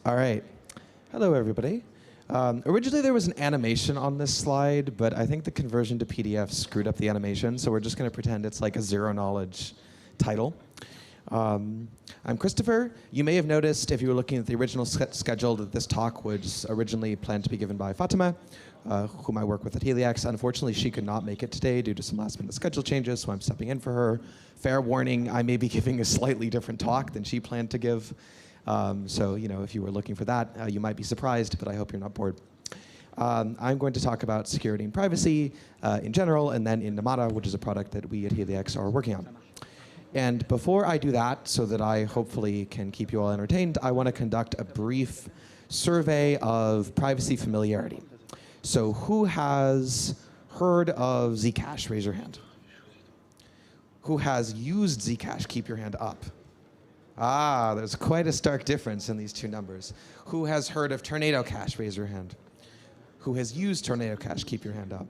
All right. Hello, everybody. Originally, there was an animation on this slide, but I think the conversion to PDF screwed up the animation, so we're just going to pretend it's like a zero-knowledge title. I'm Christopher. You may have noticed, if you were looking at the original schedule, that this talk was originally planned to be given by Fatima, whom I work with at Helix. Unfortunately, she could not make it today due to some last-minute schedule changes, so I'm stepping in for her. Fair warning, I may be giving a slightly different talk than she planned to give. So, if you were looking for that, you might be surprised, but I hope you're not bored. I'm going to talk about security and privacy in general, and then in Numata, which is a product that we at Helix are working on. And before I do that, so that I hopefully can keep you all entertained, I want to conduct a brief survey of privacy familiarity. So who has heard of Zcash? Raise your hand. Who has used Zcash? Keep your hand up. Ah, there's quite a stark difference in these two numbers. Who has heard of Tornado Cash? Raise your hand. Who has used Tornado Cash? Keep your hand up.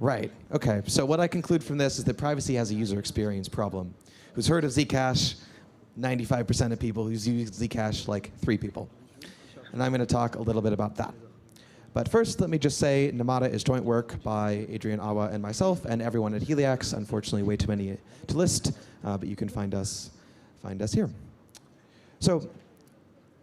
Right, okay. So what I conclude from this is that privacy has a user experience problem. Who's heard of Zcash? 95% of people. Who's used Zcash? Like 3 people. And I'm going to talk a little bit about that. But first, let me just say, Numata is joint work by Adrian Awa and myself, and everyone at Helix. Unfortunately, way too many to list, but you can find us here. So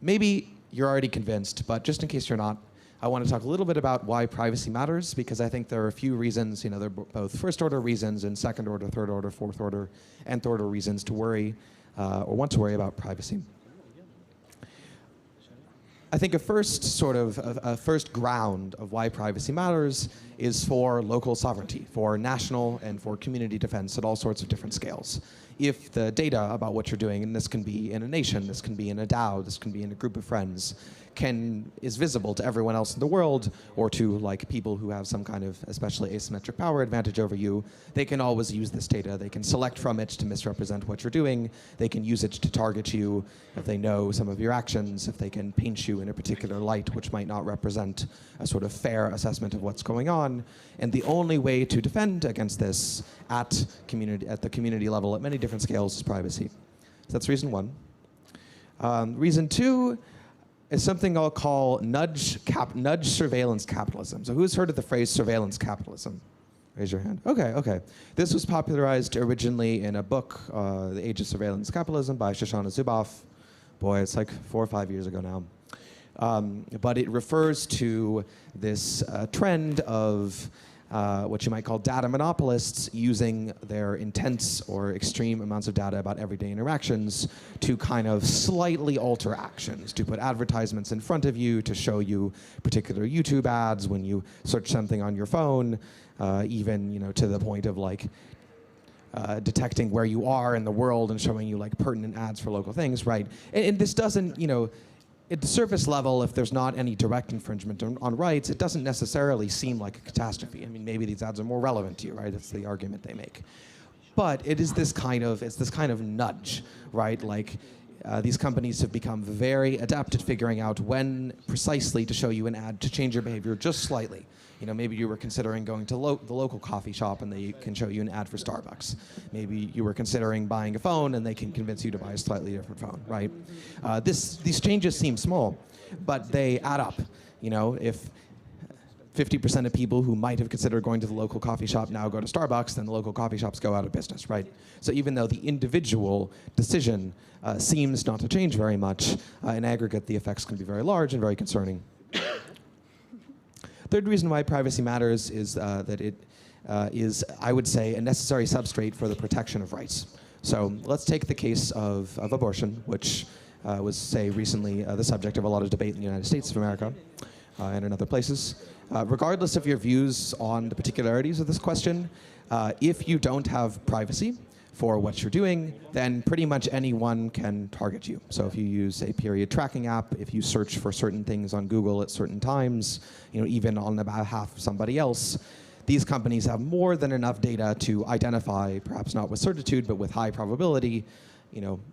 maybe you're already convinced, but just in case you're not, I want to talk a little bit about why privacy matters, because I think there are a few reasons, there are both first-order reasons and second-order, third-order, fourth-order, nth-order reasons to worry or want to worry about privacy. I think a first ground of why privacy matters is for local sovereignty, for national and for community defense at all sorts of different scales. If the data about what you're doing, and this can be in a nation, this can be in a DAO, this can be in a group of friends, is visible to everyone else in the world, or to people who have some kind of especially asymmetric power advantage over you, they can always use this data. They can select from it to misrepresent what you're doing. They can use it to target you if they know some of your actions, if they can paint you in a particular light which might not represent a sort of fair assessment of what's going on. And the only way to defend against this at the community level at many different scales is privacy. So that's reason one. Reason two is something I'll call nudge surveillance capitalism. So who's heard of the phrase surveillance capitalism? Raise your hand. Okay. This was popularized originally in a book, The Age of Surveillance Capitalism by Shoshana Zuboff. Boy, it's like 4 or 5 years ago now. But it refers to this trend of what you might call data monopolists using their intense or extreme amounts of data about everyday interactions to kind of slightly alter actions, to put advertisements in front of you, to show you particular YouTube ads when you search something on your phone, even to the point of detecting where you are in the world and showing you pertinent ads for local things, right? And this doesn't, at the surface level, if there's not any direct infringement on rights, it doesn't necessarily seem like a catastrophe. I mean, maybe these ads are more relevant to you, right? That's the argument they make. But it is this kind of nudge, right? These companies have become very adept at figuring out when precisely to show you an ad to change your behavior just slightly. Maybe you were considering going to the local coffee shop and they can show you an ad for Starbucks. Maybe you were considering buying a phone and they can convince you to buy a slightly different phone, right? These changes seem small, but they add up. If 50% of people who might have considered going to the local coffee shop now go to Starbucks, then the local coffee shops go out of business, right? So even though the individual decision seems not to change very much, in aggregate the effects can be very large and very concerning. Third reason why privacy matters is that it is, I would say, a necessary substrate for the protection of rights. So let's take the case of abortion, which was, say, recently the subject of a lot of debate in the United States of America and in other places. Regardless of your views on the particularities of this question, if you don't have privacy for what you're doing, then pretty much anyone can target you. So if you use a period tracking app, if you search for certain things on Google at certain times, even on behalf of somebody else, these companies have more than enough data to identify, perhaps not with certitude, but with high probability,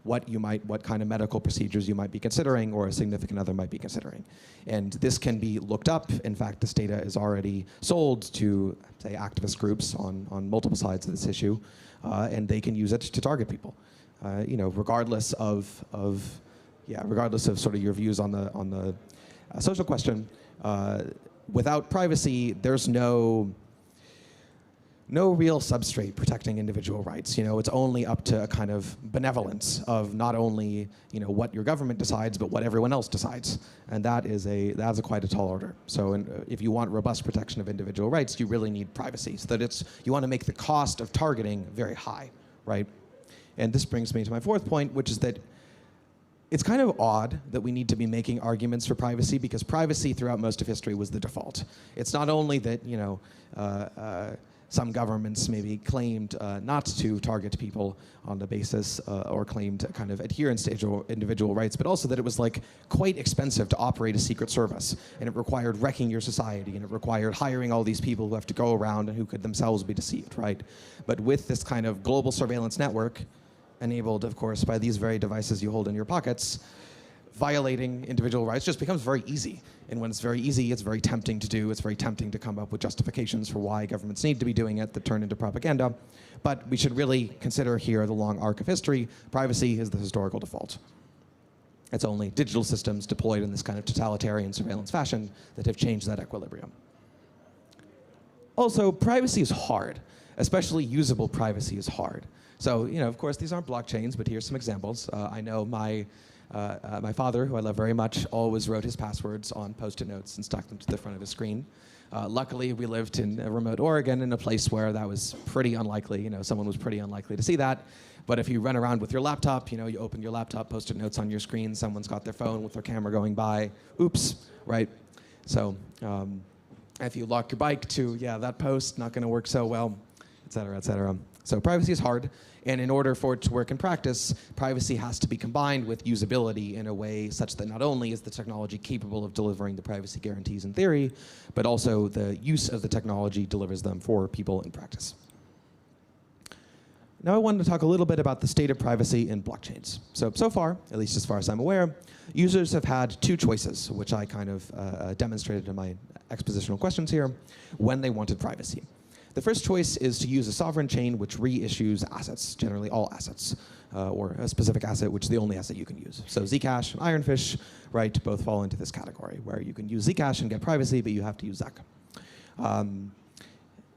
what kind of medical procedures you might be considering or a significant other might be considering. And this can be looked up. In fact, this data is already sold to, say, activist groups on multiple sides of this issue, and they can use it to target people. Regardless of yeah, regardless of sort of your views on the social question, without privacy, there's no real substrate protecting individual rights. It's only up to a kind of benevolence of not only what your government decides, but what everyone else decides, and that's quite a tall order. So, if you want robust protection of individual rights, you really need privacy. So that you want to make the cost of targeting very high, right? And this brings me to my fourth point, which is that it's kind of odd that we need to be making arguments for privacy, because privacy throughout most of history was the default. It's not only that some governments maybe claimed not to target people on the basis or claimed kind of adherence to individual rights, but also that it was like quite expensive to operate a secret service, and it required wrecking your society, and it required hiring all these people who have to go around and who could themselves be deceived, right? But with this kind of global surveillance network, enabled, of course, by these very devices you hold in your pockets, violating individual rights just becomes very easy. And when it's very easy, it's very tempting to do. It's very tempting to come up with justifications for why governments need to be doing it that turn into propaganda. But we should really consider here the long arc of history. Privacy is the historical default. It's only digital systems deployed in this kind of totalitarian surveillance fashion that have changed that equilibrium. Also, privacy is hard. Especially usable privacy is hard. So, of course, these aren't blockchains, but here's some examples. I know my father, who I love very much, always wrote his passwords on Post-it notes and stuck them to the front of his screen. Luckily, we lived in remote Oregon, in a place where that was pretty unlikely. Someone was pretty unlikely to see that. But if you run around with your laptop, you open your laptop, Post-it notes on your screen, someone's got their phone with their camera going by. Oops, right? So if you lock your bike to, that post, not going to work so well, et cetera, et cetera. So privacy is hard, and in order for it to work in practice, privacy has to be combined with usability in a way such that not only is the technology capable of delivering the privacy guarantees in theory, but also the use of the technology delivers them for people in practice. Now I wanted to talk a little bit about the state of privacy in blockchains. So far, at least as far as I'm aware, users have had two choices, which I kind of demonstrated in my expositional questions here, when they wanted privacy. The first choice is to use a sovereign chain which reissues assets, generally all assets, or a specific asset which is the only asset you can use. So Zcash and Ironfish, right, both fall into this category, where you can use Zcash and get privacy, but you have to use ZAC.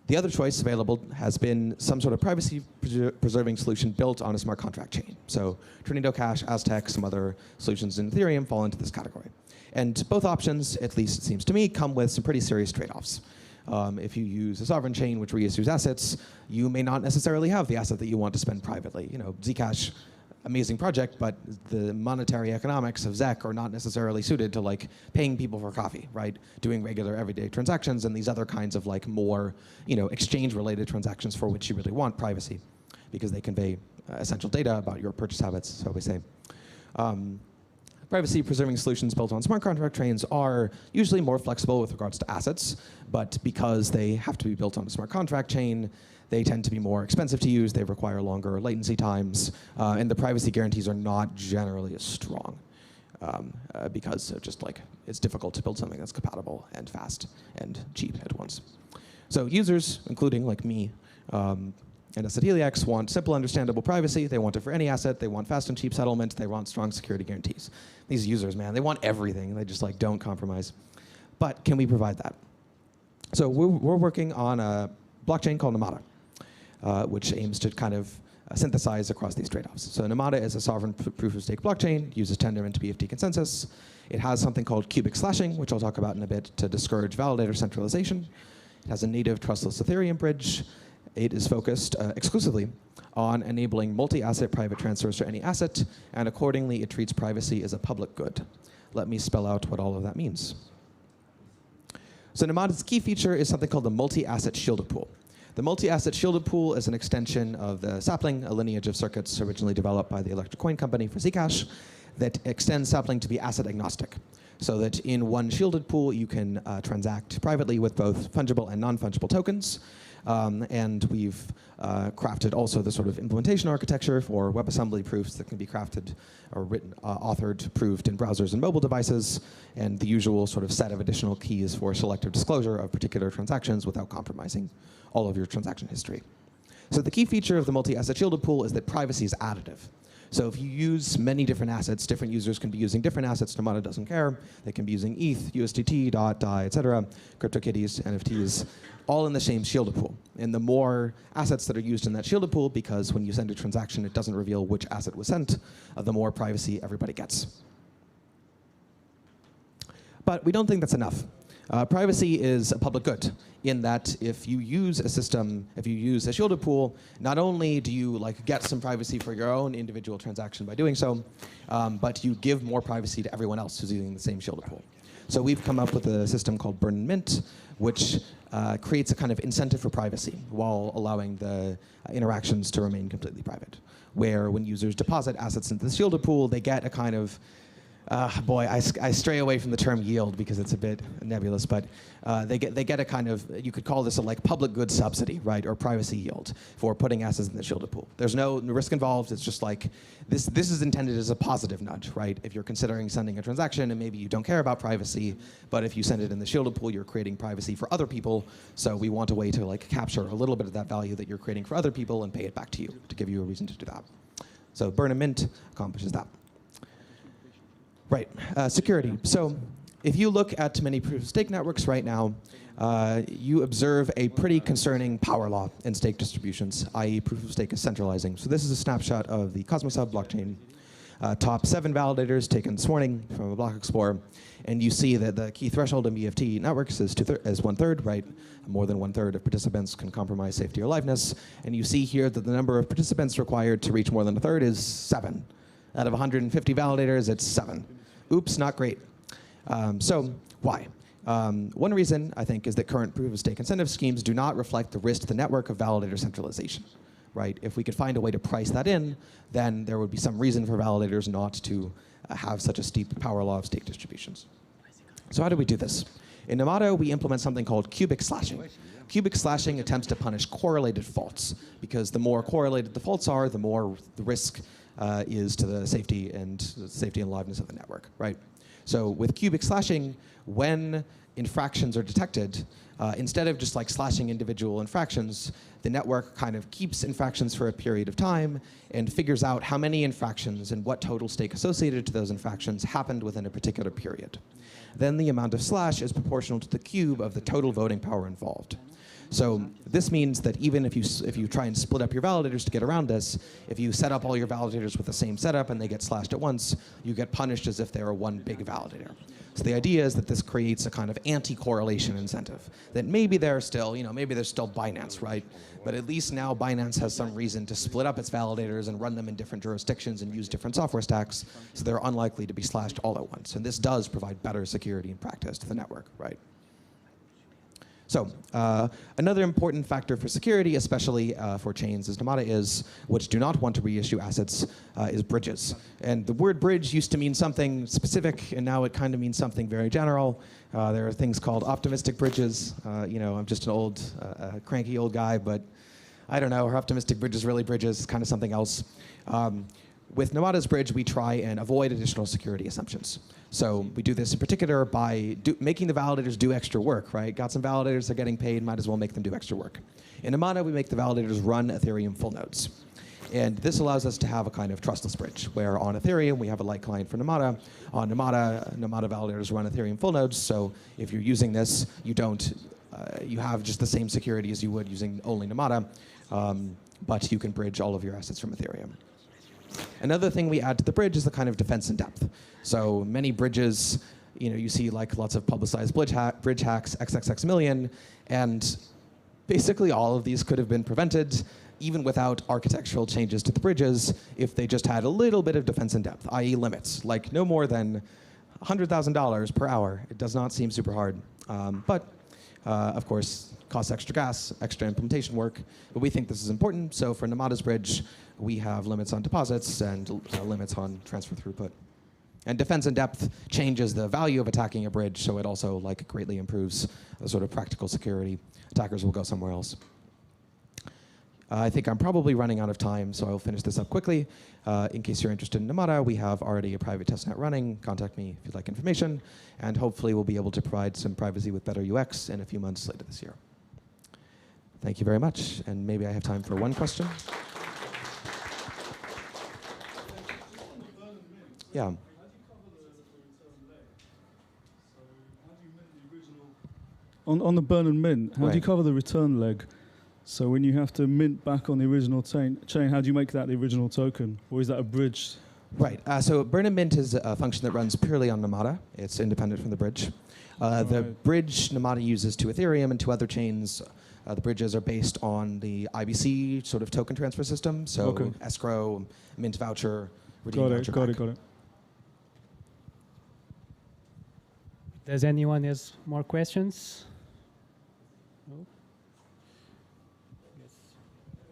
The other choice available has been some sort of privacy-preserving solution built on a smart contract chain. So Trinito Cash, Aztec, some other solutions in Ethereum fall into this category. And both options, at least it seems to me, come with some pretty serious trade-offs. If you use a sovereign chain which reissues assets, you may not necessarily have the asset that you want to spend privately. Zcash, amazing project, but the monetary economics of ZEC are not necessarily suited to paying people for coffee, right? Doing regular everyday transactions and these other kinds of more, exchange-related transactions for which you really want privacy, because they convey essential data about your purchase habits, so we say. Privacy-preserving solutions built on smart contract chains are usually more flexible with regards to assets, but because they have to be built on a smart contract chain, they tend to be more expensive to use, they require longer latency times, and the privacy guarantees are not generally as strong because of just it's difficult to build something that's compatible and fast and cheap at once. So users, including me, and asset Heliax want simple, understandable privacy. They want it for any asset. They want fast and cheap settlement. They want strong security guarantees. These users, man, they want everything. They just don't compromise. But can we provide that? So we're working on a blockchain called Numata, which aims to kind of synthesize across these trade-offs. So Numata is a sovereign proof-of-stake blockchain. It uses Tendermint BFT consensus. It has something called cubic slashing, which I'll talk about in a bit, to discourage validator centralization. It has a native trustless Ethereum bridge. It is focused exclusively on enabling multi-asset private transfers to any asset, and accordingly, it treats privacy as a public good. Let me spell out what all of that means. So Numata's key feature is something called the multi-asset shielded pool. The multi-asset shielded pool is an extension of the sapling, a lineage of circuits originally developed by the Electric Coin Company for Zcash, that extends sapling to be asset agnostic, so that in one shielded pool, you can transact privately with both fungible and non-fungible tokens. And we've crafted also the sort of implementation architecture for WebAssembly proofs that can be crafted or written, authored, proved in browsers and mobile devices, and the usual sort of set of additional keys for selective disclosure of particular transactions without compromising all of your transaction history. So the key feature of the multi-asset shielded pool is that privacy is additive. So if you use many different assets, different users can be using different assets. Numata doesn't care. They can be using ETH, USDT, DOT, DAI, etc., CryptoKitties, NFTs, all in the same shielded pool. And the more assets that are used in that shielded pool, because when you send a transaction, it doesn't reveal which asset was sent, the more privacy everybody gets. But we don't think that's enough. Privacy is a public good in that if you use a system, if you use a shielded pool, not only do you get some privacy for your own individual transaction by doing so, but you give more privacy to everyone else who's using the same shielded pool. So we've come up with a system called Burn and Mint, which creates a kind of incentive for privacy while allowing the interactions to remain completely private. Where when users deposit assets into the shielded pool, they get a kind of I stray away from the term yield because it's a bit nebulous, but they get a kind of, you could call this a public good subsidy, right, or privacy yield for putting assets in the shielded pool. There's no risk involved. It's just this is intended as a positive nudge, right? If you're considering sending a transaction and maybe you don't care about privacy, but if you send it in the shielded pool, you're creating privacy for other people. So we want a way to capture a little bit of that value that you're creating for other people and pay it back to you to give you a reason to do that. So Burn and Mint accomplishes that. Right, security. So if you look at many proof-of-stake networks right now, you observe a pretty concerning power law in stake distributions, i.e. proof-of-stake is centralizing. So this is a snapshot of the Cosmos Hub blockchain. Top 7 validators taken this morning from a block explorer. And you see that the key threshold in BFT networks is 1/3, right? More than 1/3 of participants can compromise safety or liveness. And you see here that the number of participants required to reach more than 1/3 is 7. Out of 150 validators, it's 7. Oops, not great. So why? One reason, I think, is that current proof-of-stake incentive schemes do not reflect the risk to the network of validator centralization. Right? If we could find a way to price that in, then there would be some reason for validators not to have such a steep power law of stake distributions. So how do we do this? In Numata, we implement something called cubic slashing. Cubic slashing attempts to punish correlated faults, because the more correlated the faults are, the more the risk is to the safety and liveness of the network, right? So with cubic slashing, when infractions are detected, instead of just slashing individual infractions, the network kind of keeps infractions for a period of time and figures out how many infractions and what total stake associated to those infractions happened within a particular period. Then the amount of slash is proportional to the cube of the total voting power involved. So this means that even if you try and split up your validators to get around this, if you set up all your validators with the same setup and they get slashed at once, you get punished as if they were one big validator. So the idea is that this creates a kind of anti-correlation incentive. That maybe there's still Binance, right? But at least now Binance has some reason to split up its validators and run them in different jurisdictions and use different software stacks, so they're unlikely to be slashed all at once. And this does provide better security in practice to the network, right? So another important factor for security, especially for chains as Numata is, which do not want to reissue assets, is bridges. And the word bridge used to mean something specific, and now it kind of means something very general. There are things called optimistic bridges. I'm just an old, cranky old guy, but I don't know, are optimistic bridges really bridges? It's kind of something else. With Numata's bridge, we try and avoid additional security assumptions. So we do this in particular by making the validators do extra work, right? Got some validators, they're getting paid, might as well make them do extra work. In Numata, we make the validators run Ethereum full nodes. And this allows us to have a kind of trustless bridge, where on Ethereum, we have a light client for Numata. On Numata validators run Ethereum full nodes, so if you're using this, you have just the same security as you would using only Numata, but you can bridge all of your assets from Ethereum. Another thing we add to the bridge is the kind of defense in depth. So many bridges, you see lots of publicized bridge hacks, XXX million, and basically all of these could have been prevented even without architectural changes to the bridges if they just had a little bit of defense in depth, i.e. limits, like no more than $100,000 per hour. It does not seem super hard, but of course, costs extra gas, extra implementation work, but we think this is important. So for Numata's bridge, we have limits on deposits and limits on transfer throughput. And defense in depth changes the value of attacking a bridge, so it also greatly improves the sort of practical security. Attackers will go somewhere else. I think I'm probably running out of time, so I will finish this up quickly. In case you're interested in Numata, we have already a private testnet running. Contact me if you'd like information, and hopefully we'll be able to provide some privacy with better UX in a few months later this year. Thank you very much, and maybe I have time for one question. Yeah. How do you cover the return leg? So how do you mint the original? On the burn and mint, how do you cover the return leg? So when you have to mint back on the original chain, how do you make that the original token? Or is that a bridge? Right. So burn and mint is a function that runs purely on Numata. It's independent from the bridge. The bridge Numata uses to Ethereum and to other chains. The bridges are based on the IBC sort of token transfer system. So escrow, mint voucher, redeem voucher. Got it. Does anyone has more questions? No? Yes.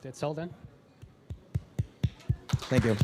That's all then. Thank you.